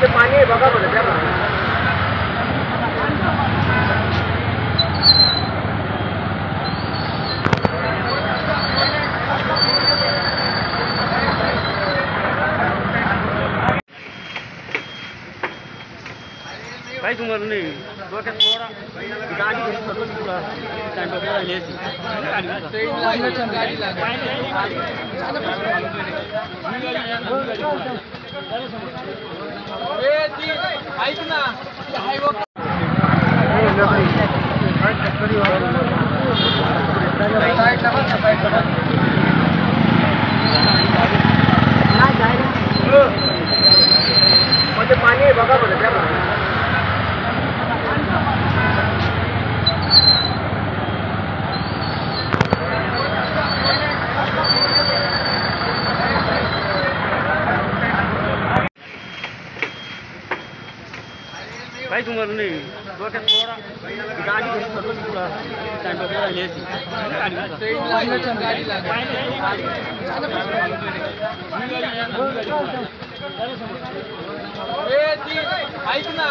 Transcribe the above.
पाणी आहे बघा बरं त्या काही तुम्हाला नाही डोक्यात थोडा गाडी घरी सर्व ऐक ना पाणी आहे बघा बरं त्या काही तुम्हाला नाही डोक्यात थोडा गाडी घरी सर्व ऐक ना